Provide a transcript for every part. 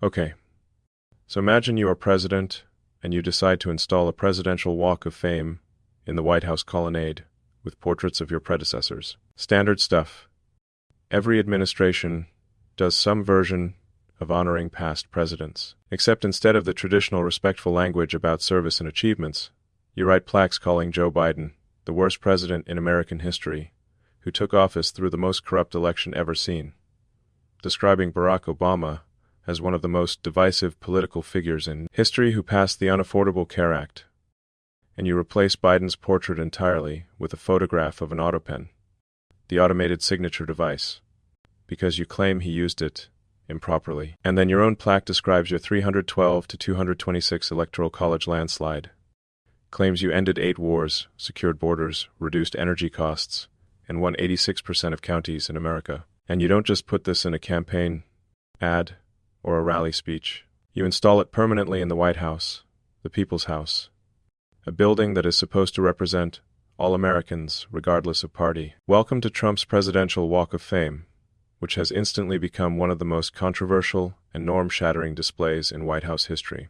Okay, so imagine you are president and you decide to install a presidential walk of fame in the White House colonnade with portraits of your predecessors. Standard stuff. Every administration does some version of honoring past presidents. Except instead of the traditional respectful language about service and achievements, you write plaques calling Joe Biden the worst president in American history, who took office through the most corrupt election ever seen, describing Barack Obama as one of the most divisive political figures in history who passed the Unaffordable Care Act. And you replace Biden's portrait entirely with a photograph of an Autopen, the automated signature device, because you claim he used it improperly. And then your own plaque describes your 312 to 226 Electoral College landslide, claims you ended 8 wars, secured borders, reduced energy costs, and won 86% of counties in America. And you don't just put this in a campaign ad or a rally speech. You install it permanently in the White House, the People's House, a building that is supposed to represent all Americans, regardless of party. Welcome to Trump's Presidential Walk of Fame, which has instantly become one of the most controversial and norm-shattering displays in White House history.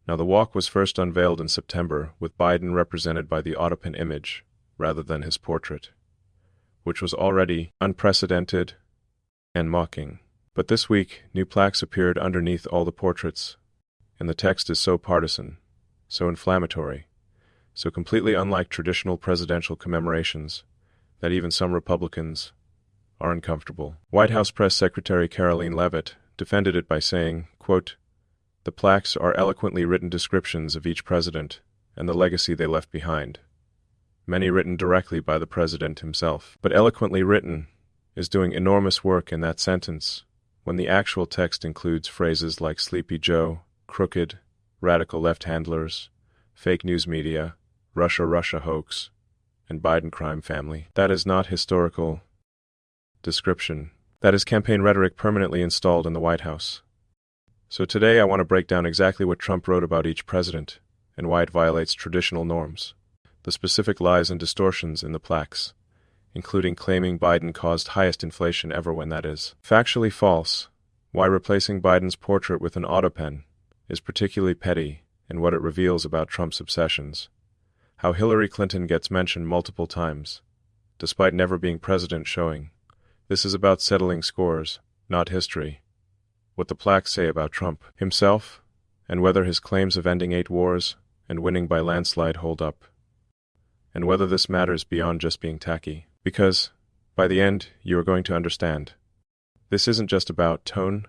Now, the walk was first unveiled in September with Biden represented by the Autopen image rather than his portrait, which was already unprecedented and mocking. But this week, new plaques appeared underneath all the portraits, and the text is so partisan, so inflammatory, so completely unlike traditional presidential commemorations that even some Republicans are uncomfortable. White House Press Secretary Karoline Leavitt defended it by saying, quote, "The plaques are eloquently written descriptions of each president and the legacy they left behind, many written directly by the president himself. But eloquently written is doing enormous work in that sentence when the actual text includes phrases like Sleepy Joe, crooked, radical left-handlers, fake news media, Russia hoax, and Biden crime family. That is not historical description. That is campaign rhetoric permanently installed in the White House. So today I want to break down exactly what Trump wrote about each president and why it violates traditional norms, the specific lies and distortions in the plaques, including claiming Biden caused highest inflation ever when that is factually false, why replacing Biden's portrait with an Autopen is particularly petty, and what it reveals about Trump's obsessions, how Hillary Clinton gets mentioned multiple times, despite never being president, showing this is about settling scores, not history, what the plaques say about Trump himself, and whether his claims of ending 8 wars and winning by landslide hold up, and whether this matters beyond just being tacky. Because, by the end, you are going to understand. This isn't just about tone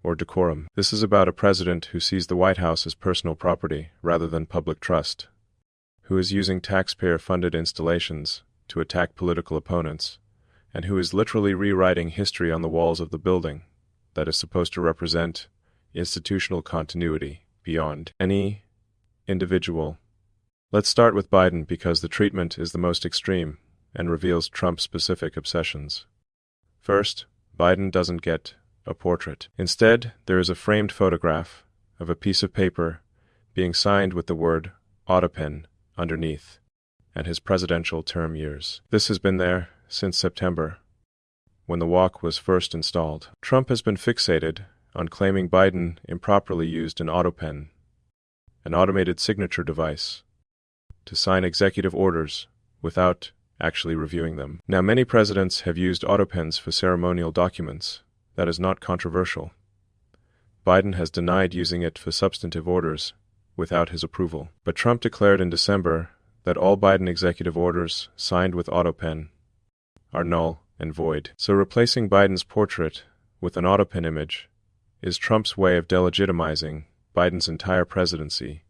or decorum. This is about a president who sees the White House as personal property rather than public trust, who is using taxpayer-funded installations to attack political opponents, and who is literally rewriting history on the walls of the building that is supposed to represent institutional continuity beyond any individual. Let's start with Biden because the treatment is the most extreme and reveals Trump's specific obsessions. First, Biden doesn't get a portrait. Instead, there is a framed photograph of a piece of paper being signed with the word Autopen underneath, and his presidential term years. This has been there since September, when the walk was first installed. Trump has been fixated on claiming Biden improperly used an Autopen, an automated signature device, to sign executive orders without actually reviewing them. Now, many presidents have used Autopens for ceremonial documents. That is not controversial. Biden has denied using it for substantive orders without his approval. But Trump declared in December that all Biden executive orders signed with Autopen are null and void. So replacing Biden's portrait with an Autopen image is Trump's way of delegitimizing Biden's entire presidency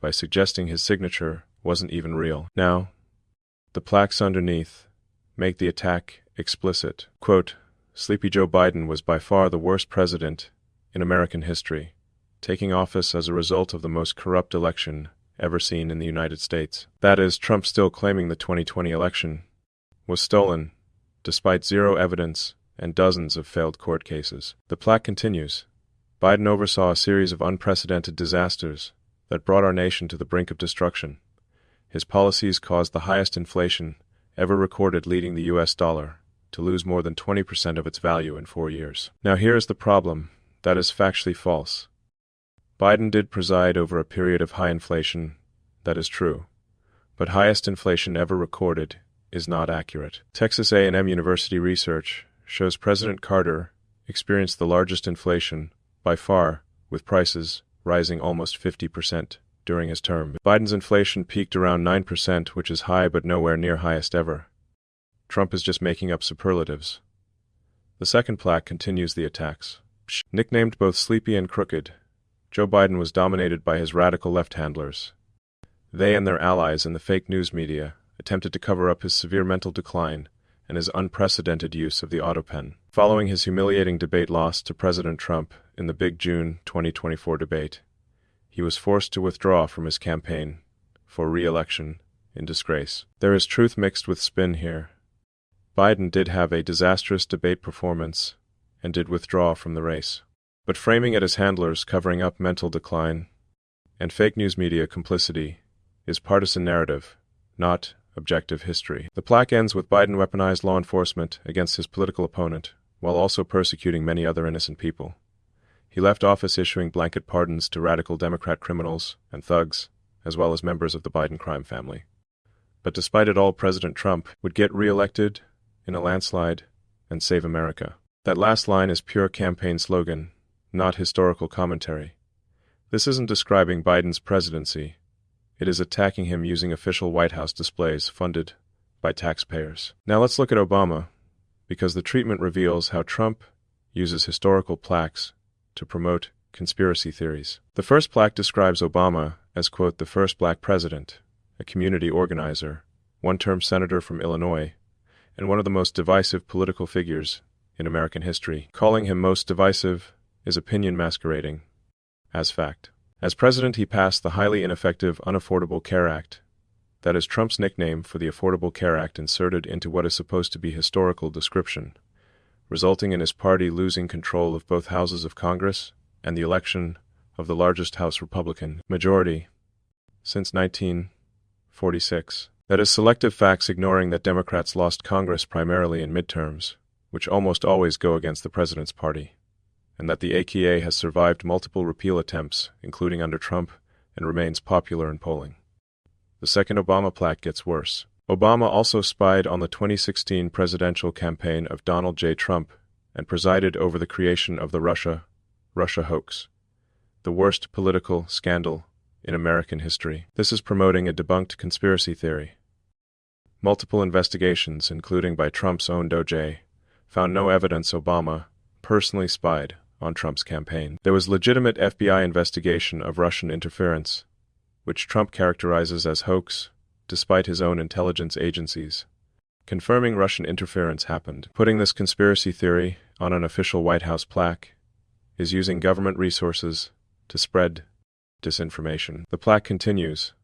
by suggesting his signature wasn't even real. Now, the plaques underneath make the attack explicit. Quote, "Sleepy Joe Biden was by far the worst president in American history, taking office as a result of the most corrupt election ever seen in the United States." That is, Trump still claiming the 2020 election was stolen, despite zero evidence and dozens of failed court cases. The plaque continues. Biden oversaw a series of unprecedented disasters that brought our nation to the brink of destruction. His policies caused the highest inflation ever recorded, leading the U.S. dollar to lose more than 20% of its value in 4 years. Now here is the problem. That is factually false. Biden did preside over a period of high inflation, that is true, but highest inflation ever recorded is not accurate. Texas A&M University research shows President Carter experienced the largest inflation, by far, with prices rising almost 50% during his term. Biden's inflation peaked around 9%, which is high but nowhere near highest ever. Trump is just making up superlatives. The second plaque continues the attacks. Nicknamed both sleepy and crooked, Joe Biden was dominated by his radical left-handlers. They and their allies in the fake news media attempted to cover up his severe mental decline and his unprecedented use of the Autopen. Following his humiliating debate loss to President Trump in the big June 2024 debate, he was forced to withdraw from his campaign for re-election in disgrace. There is truth mixed with spin here. Biden did have a disastrous debate performance and did withdraw from the race. But framing it as handlers covering up mental decline and fake news media complicity is partisan narrative, not objective history. The plaque ends with Biden weaponized law enforcement against his political opponent, while also persecuting many other innocent people. He left office issuing blanket pardons to radical Democrat criminals and thugs, as well as members of the Biden crime family. But despite it all, President Trump would get re-elected in a landslide and save America. That last line is pure campaign slogan, not historical commentary. This isn't describing Biden's presidency. It is attacking him using official White House displays funded by taxpayers. Now let's look at Obama, because the treatment reveals how Trump uses historical plaques to promote conspiracy theories. The first plaque describes Obama as, quote, the first black president, a community organizer, one-term senator from Illinois, and one of the most divisive political figures in American history. Calling him most divisive is opinion masquerading as fact. As president, he passed the highly ineffective Unaffordable Care Act. That is Trump's nickname for the Affordable Care Act inserted into what is supposed to be historical description, resulting in his party losing control of both houses of Congress and the election of the largest House Republican majority since 1946. That is selective facts ignoring that Democrats lost Congress primarily in midterms, which almost always go against the president's party, and that the AKA has survived multiple repeal attempts, including under Trump, and remains popular in polling. The second Obama plaque gets worse. Obama also spied on the 2016 presidential campaign of Donald J. Trump and presided over the creation of the Russia hoax, the worst political scandal in American history. This is promoting a debunked conspiracy theory. Multiple investigations, including by Trump's own DOJ, found no evidence Obama personally spied on Trump's campaign. There was legitimate FBI investigation of Russian interference, which Trump characterizes as hoax, despite his own intelligence agencies confirming Russian interference happened. Putting this conspiracy theory on an official White House plaque is using government resources to spread disinformation. The plaque continues.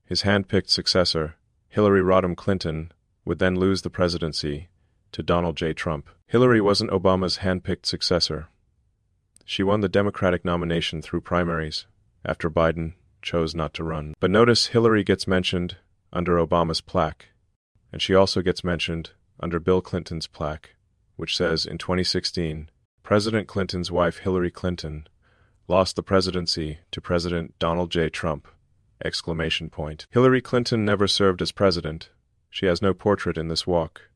His hand-picked successor, Hillary Rodham Clinton, would then lose the presidency to Donald J. Trump. Hillary wasn't Obama's hand-picked successor. She won the Democratic nomination through primaries, after Biden chose not to run. But notice Hillary gets mentioned under Obama's plaque, and she also gets mentioned under Bill Clinton's plaque, which says in 2016, President Clinton's wife Hillary Clinton lost the presidency to President Donald J. Trump! Hillary Clinton never served as president. She has no portrait in this walk.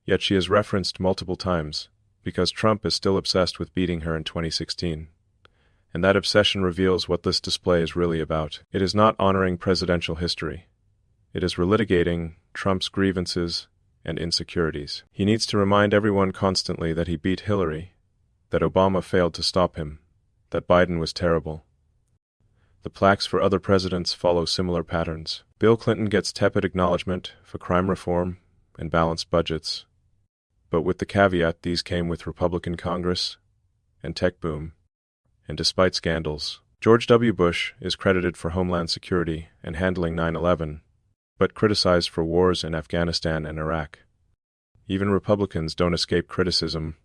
Yet she is referenced multiple times, because Trump is still obsessed with beating her in 2016. And that obsession reveals what this display is really about. It is not honoring presidential history. It is relitigating Trump's grievances and insecurities. He needs to remind everyone constantly that he beat Hillary, that Obama failed to stop him, that Biden was terrible. The plaques for other presidents follow similar patterns. Bill Clinton gets tepid acknowledgement for crime reform and balanced budgets, but with the caveat these came with Republican Congress and tech boom. And despite scandals, George W. Bush is credited for Homeland Security and handling 9/11, but criticized for wars in Afghanistan and Iraq. Even Republicans don't escape criticism,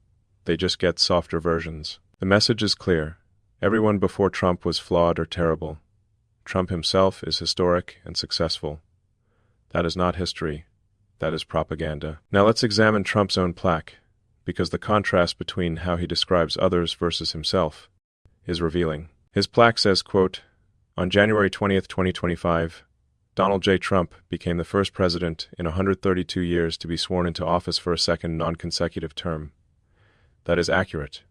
they just get softer versions. The message is clear. Everyone before Trump was flawed or terrible. Trump himself is historic and successful. That is not history. That is propaganda. Now let's examine Trump's own plaque, because the contrast between how he describes others versus himself is revealing. His plaque says, quote, "On January 20th, 2025, Donald J. Trump became the first president in 132 years to be sworn into office for a second non-consecutive term." That is accurate.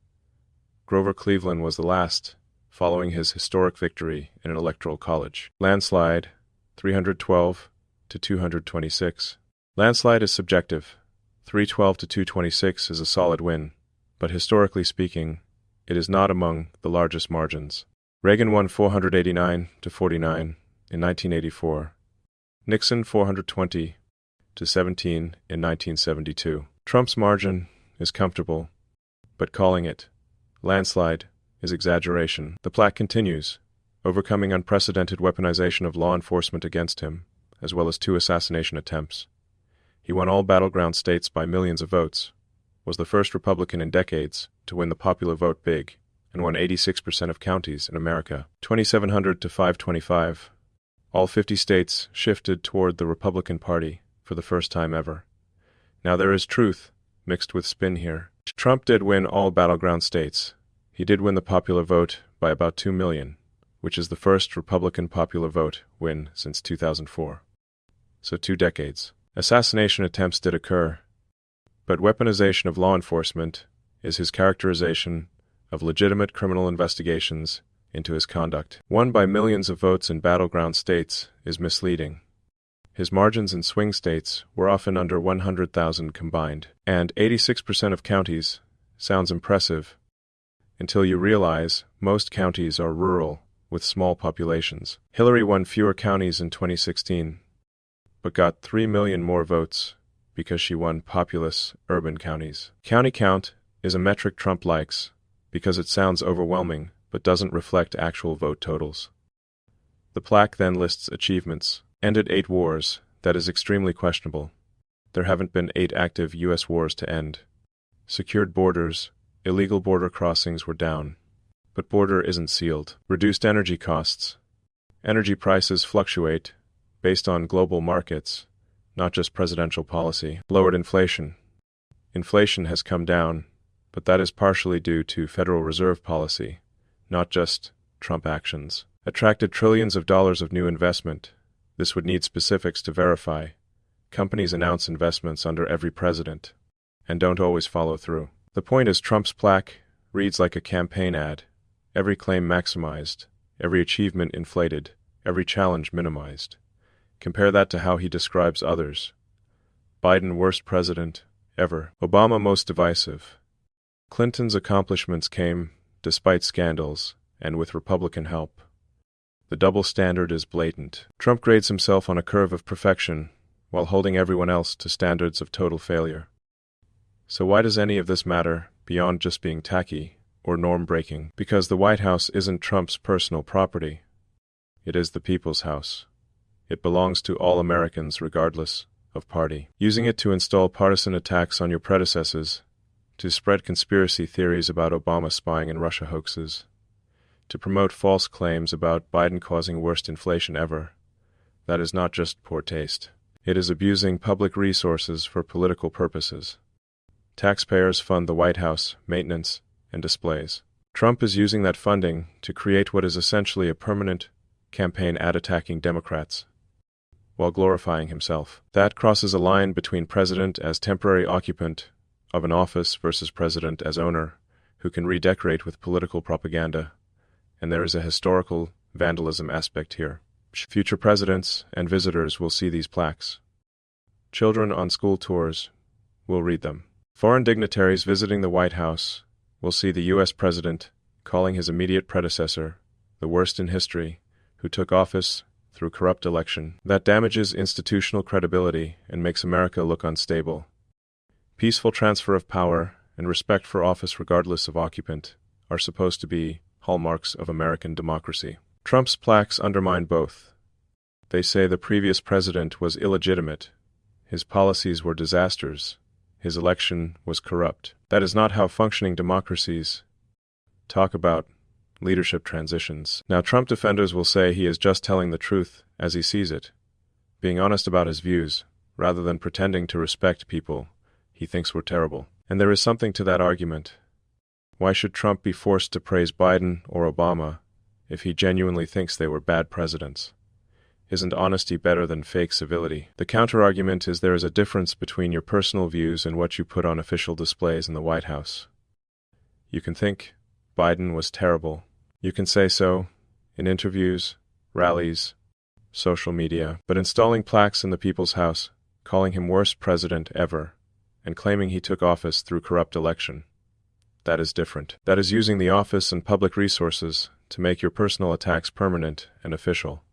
Grover Cleveland was the last, following his historic victory in an electoral college. Landslide, 312 to 226. Landslide is subjective. 312 to 226 is a solid win, but historically speaking, it is not among the largest margins. Reagan won 489 to 49 in 1984. Nixon 420 to 17 in 1972. Trump's margin is comfortable, but calling it landslide is exaggeration. The plaque continues, overcoming unprecedented weaponization of law enforcement against him, as well as 2 assassination attempts. He won all battleground states by millions of votes, was the first Republican in decades to win the popular vote big, and won 86% of counties in America. 2,700 to 525. All 50 states shifted toward the Republican Party for the first time ever. Now there is truth mixed with spin here. Trump did win all battleground states. He did win the popular vote by about 2 million, which is the first Republican popular vote win since 2004. So 2 decades. Assassination attempts did occur, but weaponization of law enforcement is his characterization of legitimate criminal investigations into his conduct. Won by millions of votes in battleground states is misleading. His margins in swing states were often under 100,000 combined, and 86% of counties sounds impressive until you realize most counties are rural with small populations. Hillary won fewer counties in 2016, but got 3 million more votes because she won populous urban counties. County count is a metric Trump likes because it sounds overwhelming but doesn't reflect actual vote totals. The plaque then lists achievements. Ended 8 wars, that is extremely questionable. There haven't been 8 active U.S. wars to end. Secured borders, illegal border crossings were down. But border isn't sealed. Reduced energy costs. Energy prices fluctuate based on global markets, not just presidential policy. Lowered inflation. Inflation has come down, but that is partially due to Federal Reserve policy, not just Trump actions. Attracted trillions of dollars of new investment. This would need specifics to verify. Companies announce investments under every president, and don't always follow through. The point is Trump's plaque reads like a campaign ad. Every claim maximized, every achievement inflated, every challenge minimized. Compare that to how he describes others. Biden worst president ever. Obama most divisive. Clinton's accomplishments came despite scandals and with Republican help. The double standard is blatant. Trump grades himself on a curve of perfection while holding everyone else to standards of total failure. So why does any of this matter beyond just being tacky or norm-breaking? Because the White House isn't Trump's personal property. It is the people's house. It belongs to all Americans regardless of party. Using it to install partisan attacks on your predecessors, to spread conspiracy theories about Obama spying and Russia hoaxes, to promote false claims about Biden causing worst inflation ever, that is not just poor taste. It is abusing public resources for political purposes. Taxpayers fund the White House, maintenance, and displays. Trump is using that funding to create what is essentially a permanent campaign ad attacking Democrats, while glorifying himself. That crosses a line between president as temporary occupant of an office versus president as owner, who can redecorate with political propaganda, and there is a historical vandalism aspect here. Future presidents and visitors will see these plaques. Children on school tours will read them. Foreign dignitaries visiting the White House will see the U.S. president calling his immediate predecessor the worst in history, who took office through corrupt election. That damages institutional credibility and makes America look unstable. Peaceful transfer of power and respect for office regardless of occupant are supposed to be hallmarks of American democracy. Trump's plaques undermine both. They say the previous president was illegitimate, his policies were disasters, his election was corrupt. That is not how functioning democracies talk about leadership transitions. Now, Trump defenders will say he is just telling the truth as he sees it, being honest about his views, rather than pretending to respect people he thinks were terrible. And there is something to that argument. Why should Trump be forced to praise Biden or Obama if he genuinely thinks they were bad presidents? Isn't honesty better than fake civility? The counterargument is there is a difference between your personal views and what you put on official displays in the White House. You can think Biden was terrible. You can say so in interviews, rallies, social media, but installing plaques in the people's house, calling him worst president ever, and claiming he took office through corrupt election, that is different. That is using the office and public resources to make your personal attacks permanent and official.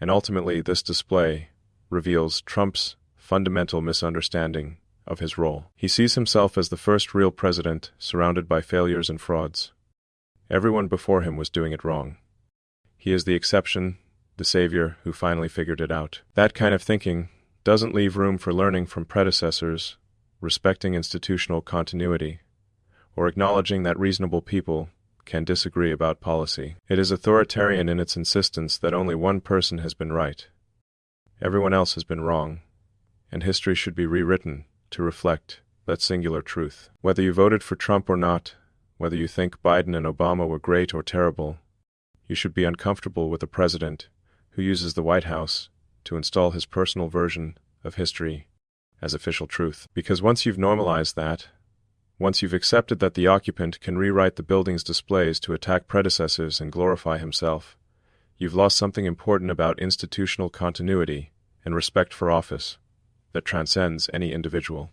And ultimately, this display reveals Trump's fundamental misunderstanding of his role. He sees himself as the first real president surrounded by failures and frauds. Everyone before him was doing it wrong. He is the exception, the savior who finally figured it out. That kind of thinking doesn't leave room for learning from predecessors, respecting institutional continuity, or acknowledging that reasonable people can disagree about policy. It is authoritarian in its insistence that only one person has been right. Everyone else has been wrong, and history should be rewritten to reflect that singular truth. Whether you voted for Trump or not, whether you think Biden and Obama were great or terrible, you should be uncomfortable with a president who uses the White House to install his personal version of history as official truth. Because once you've normalized that, once you've accepted that the occupant can rewrite the building's displays to attack predecessors and glorify himself, you've lost something important about institutional continuity and respect for office that transcends any individual.